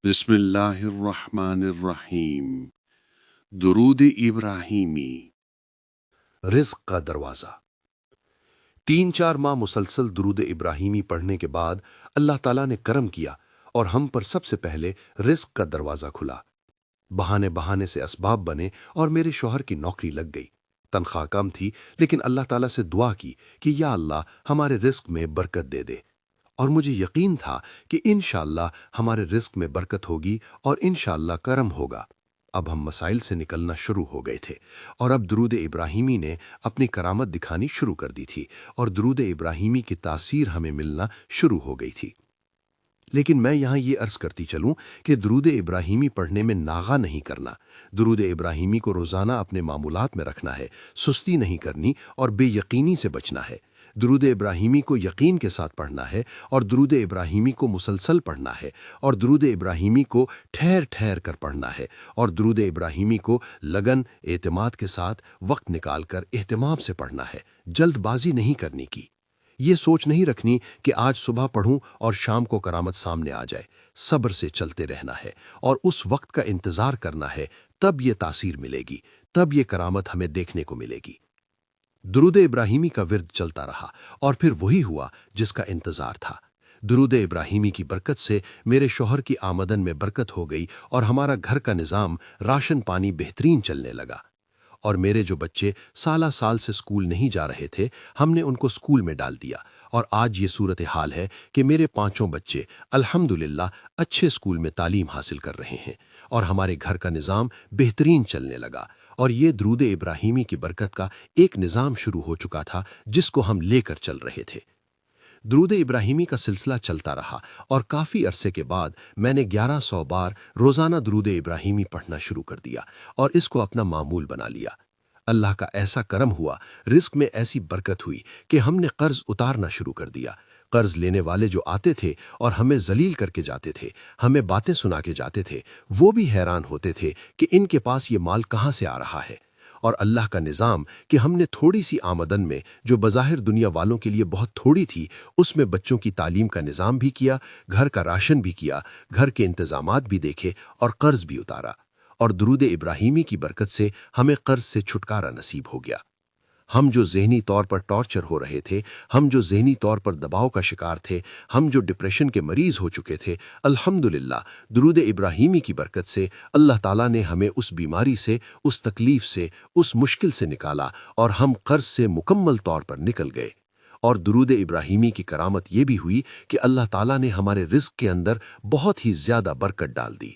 بسم اللہ الرحمن الرحیم۔ درود ابراہیمی۔ رزق کا دروازہ۔ 3-4 ماہ مسلسل درود ابراہیمی پڑھنے کے بعد اللہ تعالیٰ نے کرم کیا اور ہم پر سب سے پہلے رزق کا دروازہ کھلا۔ بہانے بہانے سے اسباب بنے اور میرے شوہر کی نوکری لگ گئی۔ تنخواہ کم تھی لیکن اللہ تعالیٰ سے دعا کی کہ یا اللہ ہمارے رزق میں برکت دے دے، اور مجھے یقین تھا کہ انشاءاللہ ہمارے رزق میں برکت ہوگی اور انشاءاللہ کرم ہوگا۔ اب ہم مسائل سے نکلنا شروع ہو گئے تھے اور اب درود ابراہیمی نے اپنی کرامت دکھانی شروع کر دی تھی اور درود ابراہیمی کی تاثیر ہمیں ملنا شروع ہو گئی تھی۔ لیکن میں یہاں یہ عرض کرتی چلوں کہ درود ابراہیمی پڑھنے میں ناغہ نہیں کرنا۔ درود ابراہیمی کو روزانہ اپنے معمولات میں رکھنا ہے، سستی نہیں کرنی اور بے یقینی سے بچنا ہے۔ درود ابراہیمی کو یقین کے ساتھ پڑھنا ہے اور درود ابراہیمی کو مسلسل پڑھنا ہے اور درود ابراہیمی کو ٹھہر ٹھہر کر پڑھنا ہے اور درود ابراہیمی کو لگن اعتماد کے ساتھ وقت نکال کر اہتمام سے پڑھنا ہے، جلد بازی نہیں کرنے کی۔ یہ سوچ نہیں رکھنی کہ آج صبح پڑھوں اور شام کو کرامت سامنے آ جائے۔ صبر سے چلتے رہنا ہے اور اس وقت کا انتظار کرنا ہے، تب یہ تاثیر ملے گی، تب یہ کرامت ہمیں دیکھنے کو ملے گی۔ درود ابراہیمی کا ورد چلتا رہا اور پھر وہی ہوا جس کا انتظار تھا۔ درود ابراہیمی کی برکت سے میرے شوہر کی آمدن میں برکت ہو گئی اور ہمارا گھر کا نظام راشن پانی بہترین چلنے لگا، اور میرے جو بچے سالہ سال سے سکول نہیں جا رہے تھے ہم نے ان کو سکول میں ڈال دیا، اور آج یہ صورتحال ہے کہ میرے 5 بچے الحمدللہ اچھے سکول میں تعلیم حاصل کر رہے ہیں اور ہمارے گھر کا نظام بہترین چلنے لگا، اور یہ درود ابراہیمی کی برکت کا ایک نظام شروع ہو چکا تھا جس کو ہم لے کر چل رہے تھے۔ درود ابراہیمی کا سلسلہ چلتا رہا اور کافی عرصے کے بعد میں نے 1100 بار روزانہ درود ابراہیمی پڑھنا شروع کر دیا اور اس کو اپنا معمول بنا لیا۔ اللہ کا ایسا کرم ہوا، رزق میں ایسی برکت ہوئی کہ ہم نے قرض اتارنا شروع کر دیا۔ قرض لینے والے جو آتے تھے اور ہمیں ذلیل کر کے جاتے تھے، ہمیں باتیں سنا کے جاتے تھے، وہ بھی حیران ہوتے تھے کہ ان کے پاس یہ مال کہاں سے آ رہا ہے۔ اور اللہ کا نظام کہ ہم نے تھوڑی سی آمدن میں جو بظاہر دنیا والوں کے لیے بہت تھوڑی تھی، اس میں بچوں کی تعلیم کا نظام بھی کیا، گھر کا راشن بھی کیا، گھر کے انتظامات بھی دیکھے اور قرض بھی اتارا، اور درود ابراہیمی کی برکت سے ہمیں قرض سے چھٹکارا نصیب ہو گیا۔ ہم جو ذہنی طور پر ٹارچر ہو رہے تھے، ہم جو ذہنی طور پر دباؤ کا شکار تھے، ہم جو ڈپریشن کے مریض ہو چکے تھے، الحمدللہ درود ابراہیمی کی برکت سے اللہ تعالیٰ نے ہمیں اس بیماری سے، اس تکلیف سے، اس مشکل سے نکالا اور ہم قرض سے مکمل طور پر نکل گئے۔ اور درود ابراہیمی کی کرامت یہ بھی ہوئی کہ اللہ تعالیٰ نے ہمارے رزق کے اندر بہت ہی زیادہ برکت ڈال دی۔